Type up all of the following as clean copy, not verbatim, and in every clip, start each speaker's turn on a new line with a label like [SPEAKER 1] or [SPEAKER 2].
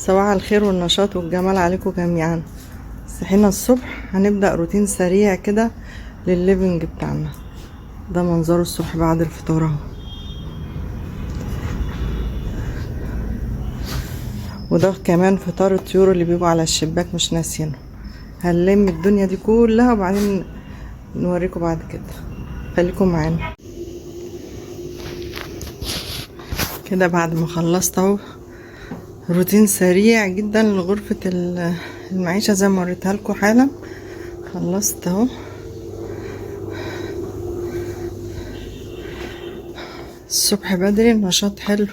[SPEAKER 1] صباح الخير والنشاط والجمال عليكم جميعا. صحينا الصبح هنبدأ روتين سريع كده للليفنج بتاعنا. ده منظره الصبح بعد الفطار اهو، وده كمان فطار الطيور اللي بيجوا على الشباك مش ناسينه. هنلم الدنيا دي كلها وبعدين نوريكم بعد كده، خليكم معانا كده. بعد ما خلصت اهو روتين سريع جدا لغرفة المعيشة زي ما وريتها لكم حالا. خلصت اهو الصبح بدري، نشاط حلو.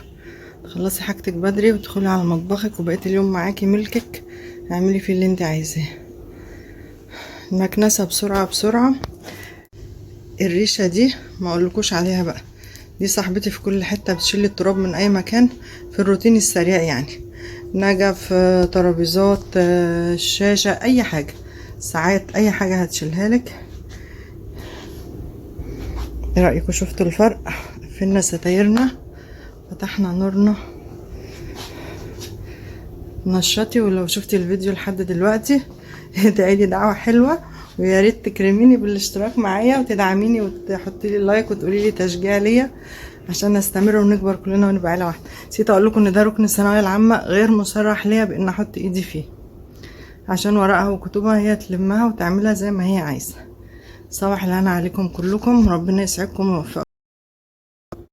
[SPEAKER 1] تخلصي حاجتك بدري وتدخلي على مطبخك وبقيت اليوم معاكي ملكك، اعملي فيه اللي انت عايزاه. المكنسة بسرعة بسرعة. الريشة دي ما اقولكوش عليها بقى، دي صاحبتي في كل حتة، بتشيل التراب من اي مكان في الروتين السريع يعني. نجف، ترابيزات، الشاشة، اي حاجة، ساعات اي حاجة هتشيلها لك. ايه رأيكم؟ شفتوا الفرق؟ قفلنا ستايرنا، فتحنا نورنا. نشطي، ولو شفتي الفيديو لحد دلوقتي ادعيلي دعوة حلوة، ويا ريت تكرميني بالاشتراك معايا وتدعميني وتحطي لي لايك وتقولي لي تشجيع ليا عشان نستمر ونكبر كلنا ونبقى عيله واحده. نسيت اقول لكم ان ده ركن الثانويه العامه غير مصرح ليا بان احط ايدي فيه، عشان ورقها وكتبها هي تلمها وتعملها زي ما هي عايزه. صباح الهنا عليكم كلكم، ربنا يسعدكم ويوفقكم.